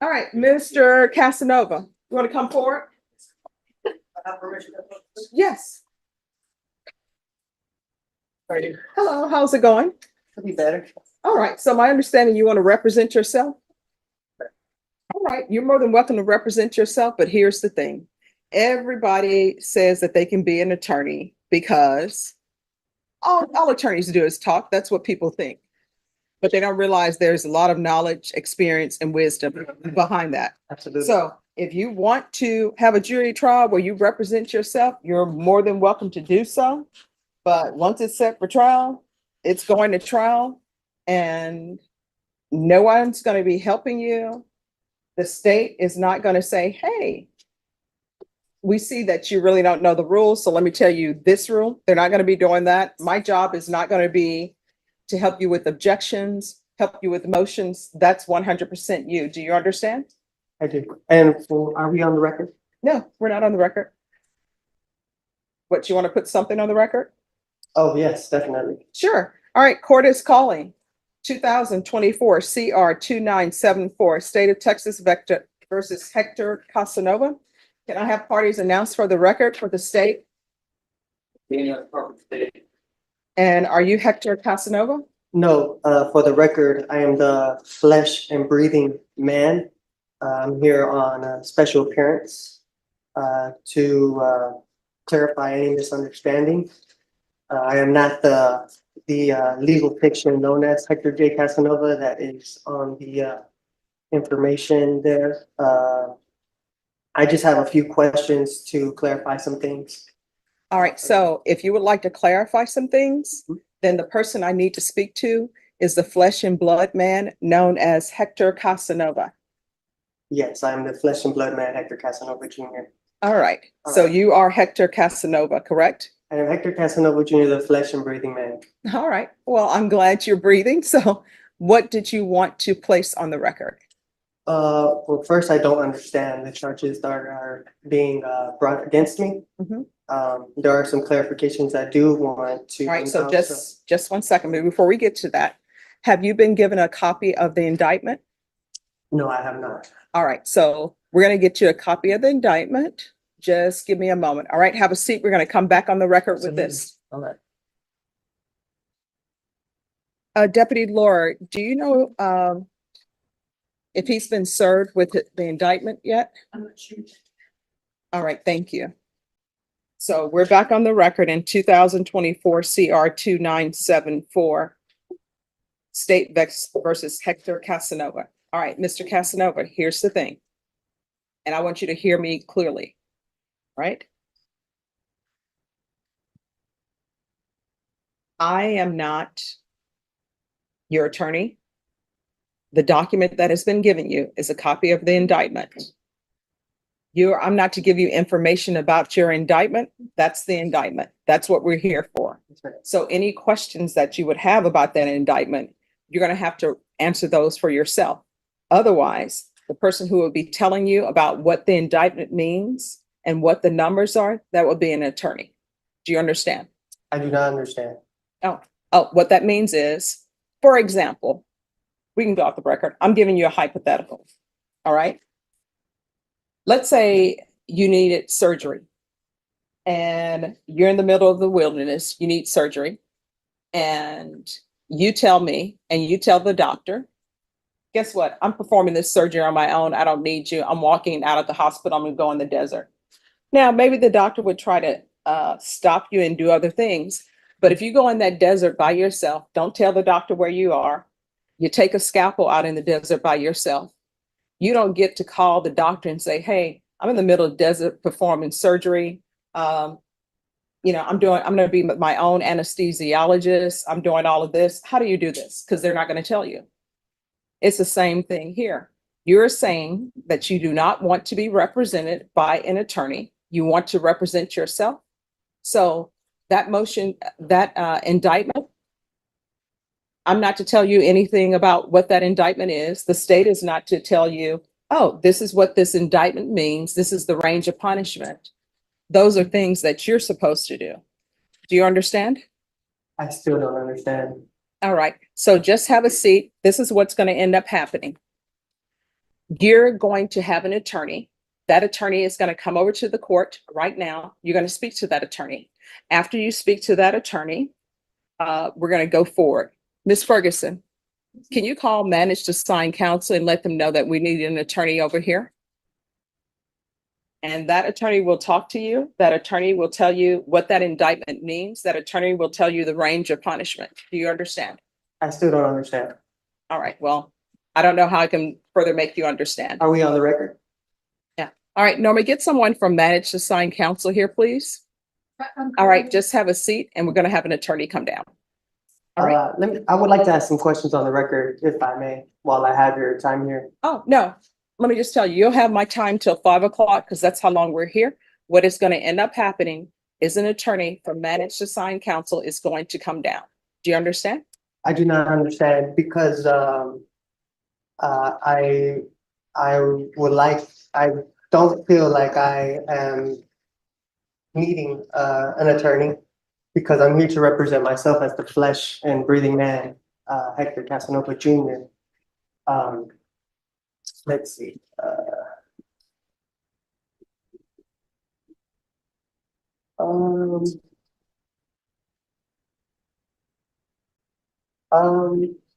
All right, Mr. Casanova, you want to come forward? Yes. Hello, how's it going? Could be better. All right, so my understanding, you want to represent yourself? All right, you're more than welcome to represent yourself, but here's the thing. Everybody says that they can be an attorney because all attorneys do is talk. That's what people think. But they don't realize there's a lot of knowledge, experience, and wisdom behind that. Absolutely. So if you want to have a jury trial where you represent yourself, you're more than welcome to do so. But once it's set for trial, it's going to trial and no one's going to be helping you. The state is not going to say, hey, we see that you really don't know the rules. So let me tell you this rule. They're not going to be doing that. My job is not going to be to help you with objections, help you with motions. That's 100% you. Do you understand? I do. And are we on the record? No, we're not on the record. What, you want to put something on the record? Oh, yes, definitely. Sure. All right, court is calling 2024 CR 2974, State of Texas Vector versus Hector Casanova. Can I have parties announced for the record for the state? And are you Hector Casanova? No, for the record, I am the flesh and breathing man. I'm here on a special appearance to clarify any misunderstanding. I am not the legal fiction known as Hector J. Casanova that is on the information there. I just have a few questions to clarify some things. All right, so if you would like to clarify some things, then the person I need to speak to is the flesh and blood man known as Hector Casanova. Yes, I'm the flesh and blood man, Hector Casanova Jr. All right, All so right. you are Hector Casanova, correct? I am Hector Casanova Jr., the flesh and breathing man. All right, well, I'm glad you're breathing. So what did you want to place on the record? Well, first, I don't understand the charges that are being brought against me. Mhm. There are some clarifications I do want to. All right, so just 1 second, but before we get to that, have you been given a copy of the indictment? No, I have not. All right, so we're going to get you a copy of the indictment. Just give me a moment. All right, have a seat. We're going to come back on the record with this. All right. Deputy Laura, do you know if he's been served with the indictment yet? I'm not sure. All right, thank you. So we're back on the record in 2024 CR 2974, State versus Hector Casanova. All right, Mr. Casanova, here's the thing. And I want you to hear me clearly, right? I am not your attorney. The document that has been given you is a copy of the indictment. I'm not to give you information about your indictment. That's the indictment. That's what we're here for. So any questions that you would have about that indictment, you're going to have to answer those for yourself. Otherwise, the person who will be telling you about what the indictment means and what the numbers are, that will be an attorney. Do you understand? I do not understand. Oh, what that means is, for example, we can go off the record. I'm giving you a hypothetical. All right. Let's say you needed surgery and you're in the middle of the wilderness, you need surgery, and you tell me and you tell the doctor, guess what? I'm performing this surgery on my own. I don't need you. I'm walking out of the hospital. I'm going to go in the desert. Now, maybe the doctor would try to stop you and do other things. But if you go in that desert by yourself, don't tell the doctor where you are. You take a scalpel out in the desert by yourself. You don't get to call the doctor and say, hey, I'm in the middle of the desert performing surgery. I'm going to be my own anesthesiologist. I'm doing all of this. How do you do this? Because they're not going to tell you. It's the same thing here. You're saying that you do not want to be represented by an attorney. You want to represent yourself. So that motion, that indictment, I'm not to tell you anything about what that indictment is. The state is not to tell you, oh, this is what this indictment means. This is the range of punishment. Those are things that you're supposed to do. Do you understand? I still don't understand. All right. So just have a seat. This is what's going to end up happening. You're going to have an attorney. That attorney is going to come over to the court right now. You're going to speak to that attorney. After you speak to that attorney, we're going to go forward. Ms. Ferguson, can you call manage to sign counsel and let them know that we need an attorney over here? And that attorney will talk to you. That attorney will tell you what that indictment means. That attorney will tell you the range of punishment. Do you understand? I still don't understand. All right, well, I don't know how I can further make you understand. Are we on the record? All right, Norma, get someone from manage to sign counsel here, please. All right, just have a seat and we're going to have an attorney come down. All right. I would like to ask some questions on the record, if I may, while I have your time here. Oh, no, let me just tell you, you'll have my time till 5 o'clock because that's how long we're here. What is going to end up happening is an attorney from manage to sign counsel is going to come down. Do you understand? I do not understand because I don't feel like I am needing an attorney because I'm here to represent myself as the flesh and breathing man, Hector Casanova Jr. Let's see. All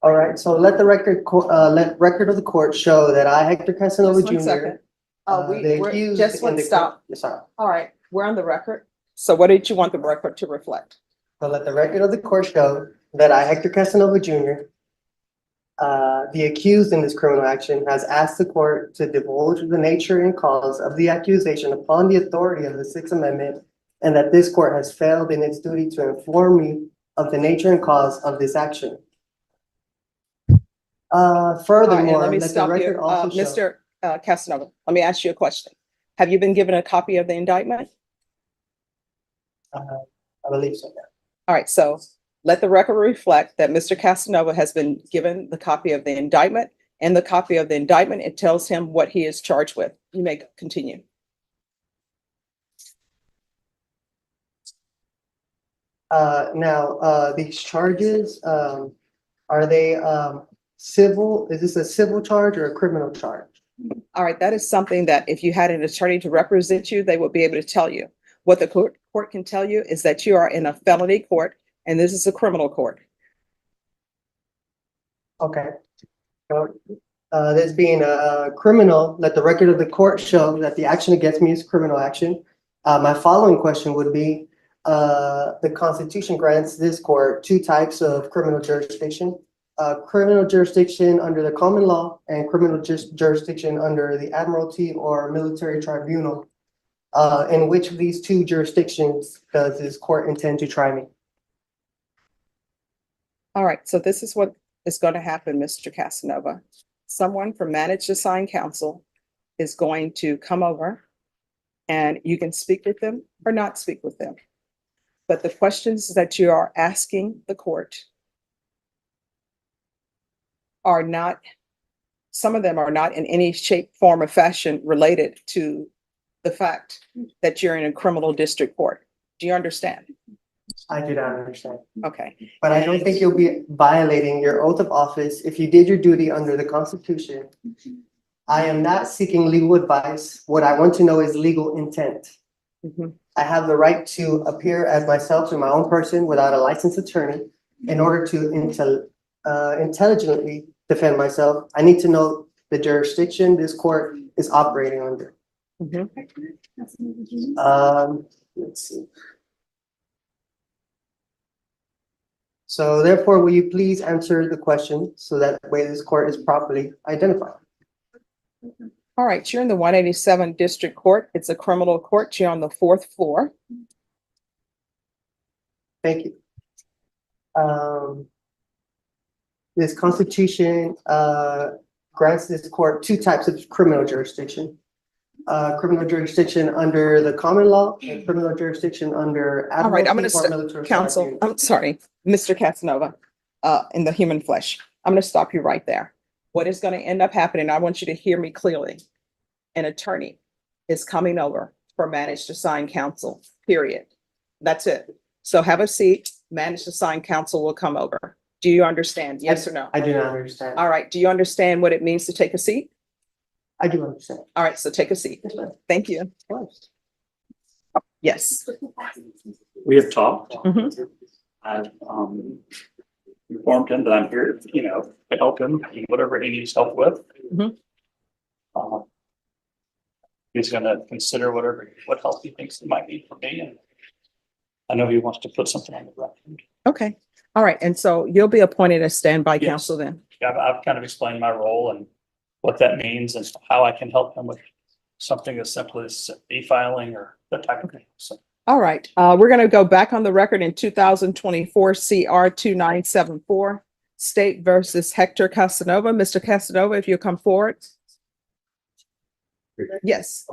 right, so let record of the court show that I, Hector Casanova Just one Jr. second. The We're accused just in one the stop. Yes, sorry. All right, we're on the record. So what did you want the record to reflect? So let the record of the court show that I, Hector Casanova Jr., the accused in this criminal action, has asked the court to divulge the nature and cause of the accusation upon the authority of the Sixth Amendment, and that this court has failed in its duty to inform me of the nature and cause of this action. Furthermore, Let me let the stop record you. also show. Mr. Casanova, let me ask you a question. Have you been given a copy of the indictment? I believe so, yeah. All right, so let the record reflect that Mr. Casanova has been given the copy of the indictment. And the copy of the indictment, it tells him what he is charged with. You may continue. Now, these charges, are they civil? Is this a civil charge or a criminal charge? All right, that is something that if you had an attorney to represent you, they would be able to tell you. What the court can tell you is that you are in a felony court and this is a criminal court. Okay. So, this being a criminal, let the record of the court show that the action against me is criminal action. My following question would be, the Constitution grants this court two types of criminal jurisdiction. Criminal jurisdiction under the common law and criminal jurisdiction under the Admiralty or military tribunal. In which of these two jurisdictions does this court intend to try me? All right, so this is what is going to happen, Mr. Casanova. Someone from manage to sign counsel is going to come over and you can speak with them or not speak with them. But the questions that you are asking the court are not, some of them are not in any shape, form, or fashion related to the fact that you're in a criminal district court. Do you understand? I do not understand. Okay. But I don't think you'll be violating your oath of office if you did your duty under the Constitution. I am not seeking legal advice. What I want to know is legal intent. Mhm. I have the right to appear as myself in my own person without a licensed attorney. In order to intelligently defend myself, I need to know the jurisdiction this court is operating under. Mhm. Let's see. So therefore, will you please answer the question so that way this court is properly identified? All right, you're in the 187 District Court. It's a criminal court. You're on the 4th floor. Thank you. This Constitution grants this court two types of criminal jurisdiction. Criminal jurisdiction under the common law and criminal jurisdiction under All right, I'm going Admiralty or military to counsel. tribunal. I'm sorry, Mr. Casanova, in the human flesh. I'm going to stop you right there. What is going to end up happening, I want you to hear me clearly. An attorney is coming over for manage to sign counsel, period. That's it. So have a seat, manage to sign counsel will come over. Do you understand? Yes or no? I do not understand. All right. Do you understand what it means to take a seat? I do understand. All right, so take a seat. Yes, ma'am. Thank you. Yes. We have talked. Mhm. I've informed him that I'm here, to help him in whatever he needs help with. Mhm. He's gonna consider what help he thinks he might need from me, and I know he wants to put something on the record. Okay. All right. And so you'll be appointed as standby Yes. counsel then? I've kind of explained my role and what that means and how I can help him with something as simple as e-filing or that type of thing. So All right. We're going to go back on the record in 2024 CR 2974, State versus Hector Casanova. Mr. Casanova, if you'll come forward. Yes.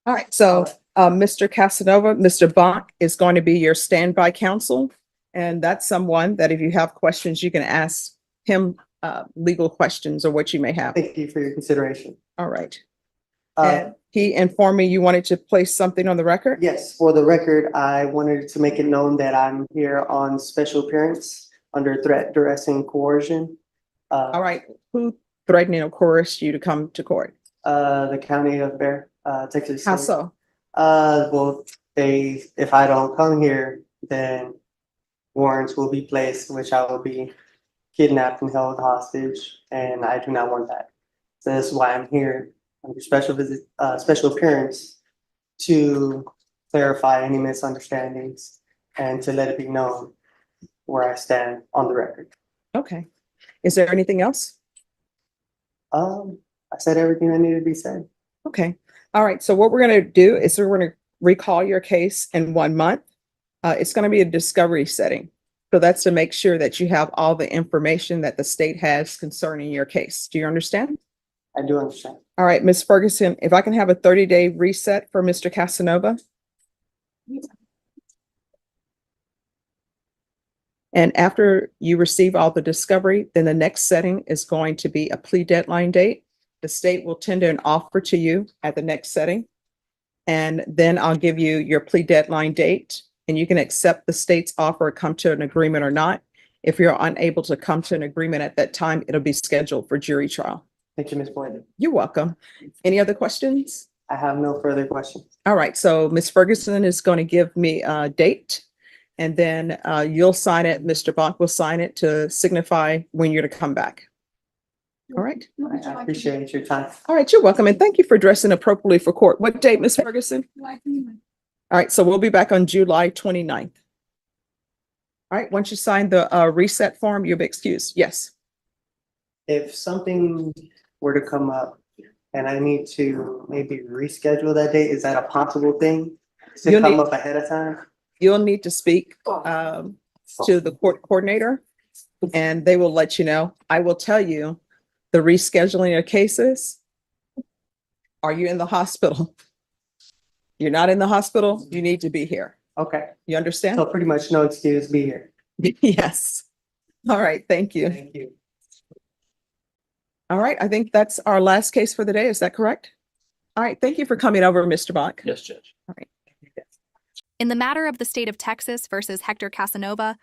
All right. So Mr. Casanova, Mr. Bonk is going to be your standby counsel. And that's someone that if you have questions, you can ask him legal questions or what you may have. Thank you for your consideration. All right. Uh, And he informed me you wanted to place something on the record? yes, for the record, I wanted to make it known that I'm here on special appearance under threat, duress, and coercion. All right. Who threatened or coerced you to come to court? The county of Bear, Texas. How State. so? Well, if I don't come here, then warrants will be placed, which I will be kidnapped and held hostage, and I do not want that. So that's why I'm here under special appearance to clarify any misunderstandings and to let it be known where I stand on the record. Okay. Is there anything else? I said everything that needed to be said. Okay. All right. So what we're going to do is we're going to recall your case in 1 month. It's going to be a discovery setting. So that's to make sure that you have all the information that the state has concerning your case. Do you understand? I do understand. All right, Ms. Ferguson, if I can have a 30-day reset for Mr. Casanova. And after you receive all the discovery, then the next setting is going to be a plea deadline date. The state will tender an offer to you at the next setting. And then I'll give you your plea deadline date, and you can accept the state's offer, come to an agreement or not. If you're unable to come to an agreement at that time, it'll be scheduled for jury trial. Thank you, Ms. Boyd. You're welcome. Any other questions? I have no further questions. All right, so Ms. Ferguson is going to give me a date, and then you'll sign it. Mr. Bonk will sign it to signify when you're to come back. All right. I appreciate your time. All right, you're welcome, and thank you for dressing appropriately for court. What date, Ms. Ferguson? All right, so we'll be back on July 29th. All right, once you sign the reset form, you'll be excused. Yes. If something were to come up and I need to maybe reschedule that date, is that a possible thing to You'll come need- up ahead of time? You'll need to speak to the court coordinator, and they will let you know. I will tell you the rescheduling of cases. Are you in the hospital? You're not in the hospital, you need to be here. Okay, You understand? so pretty much no excuse, be here. Yes. All right, thank you. Thank you. All right, I think that's our last case for the day. Is that correct? All right, thank you for coming over, Mr. Bach. yes, Judge. In the matter of the state of Texas versus Hector Casanova,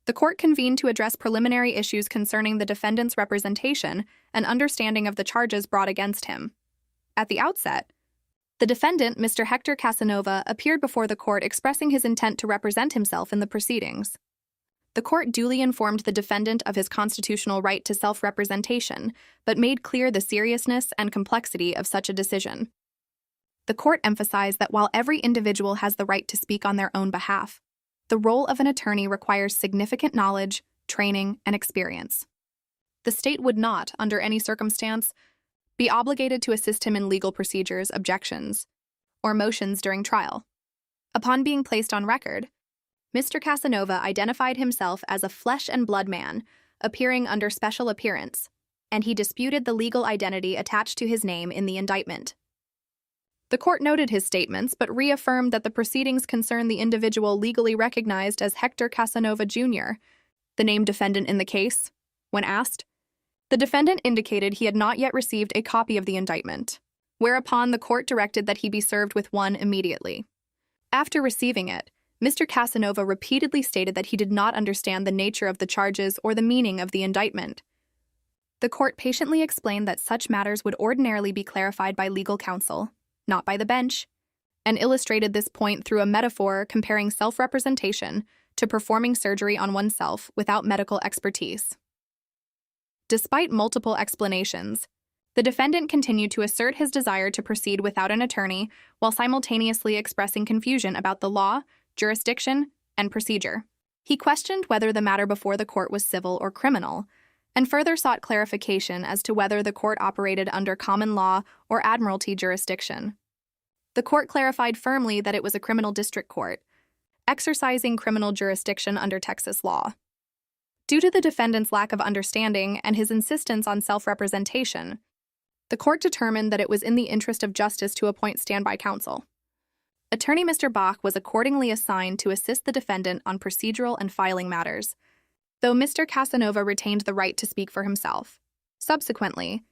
the court convened to address preliminary issues concerning the defendant's representation and understanding of the charges brought against him. At the outset, the defendant, Mr. Hector Casanova, appeared before the court expressing his intent to represent himself in the proceedings. The court duly informed the defendant of his constitutional right to self-representation, but made clear the seriousness and complexity of such a decision. The court emphasized that while every individual has the right to speak on their own behalf, the role of an attorney requires significant knowledge, training, and experience. The state would not, under any circumstance, be obligated to assist him in legal procedures, objections, or motions during trial. Upon being placed on record, Mr. Casanova identified himself as a flesh and blood man, appearing under special appearance, and he disputed the legal identity attached to his name in the indictment. The court noted his statements, but reaffirmed that the proceedings concern the individual legally recognized as Hector Casanova Jr., the named defendant in the case. When asked, the defendant indicated he had not yet received a copy of the indictment, whereupon the court directed that he be served with one immediately. After receiving it, Mr. Casanova repeatedly stated that he did not understand the nature of the charges or the meaning of the indictment. The court patiently explained that such matters would ordinarily be clarified by legal counsel, not by the bench, and illustrated this point through a metaphor comparing self-representation to performing surgery on oneself without medical expertise. Despite multiple explanations, the defendant continued to assert his desire to proceed without an attorney while simultaneously expressing confusion about the law, jurisdiction, and procedure. He questioned whether the matter before the court was civil or criminal, and further sought clarification as to whether the court operated under common law or admiralty jurisdiction. The court clarified firmly that it was a criminal district court, exercising criminal jurisdiction under Texas law. Due to the defendant's lack of understanding and his insistence on self-representation, the court determined that it was in the interest of justice to appoint standby counsel. Attorney Mr. Bach was accordingly assigned to assist the defendant on procedural and filing matters, though Mr. Casanova retained the right to speak for himself. Subsequently,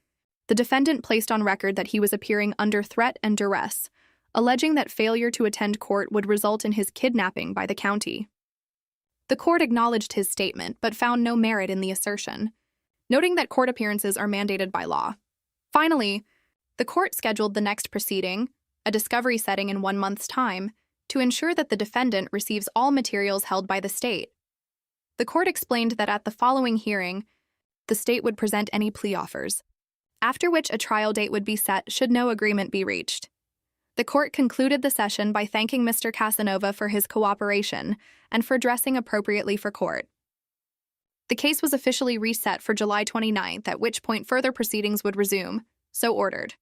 the defendant placed on record that he was appearing under threat and duress, alleging that failure to attend court would result in his kidnapping by the county. The court acknowledged his statement but found no merit in the assertion, noting that court appearances are mandated by law. Finally, the court scheduled the next proceeding, a discovery setting in 1 month's time, to ensure that the defendant receives all materials held by the state. The court explained that at the following hearing, the state would present any plea offers, after which a trial date would be set should no agreement be reached. The court concluded the session by thanking Mr. Casanova for his cooperation and for dressing appropriately for court. The case was officially reset for July 29th, at which point further proceedings would resume, so ordered.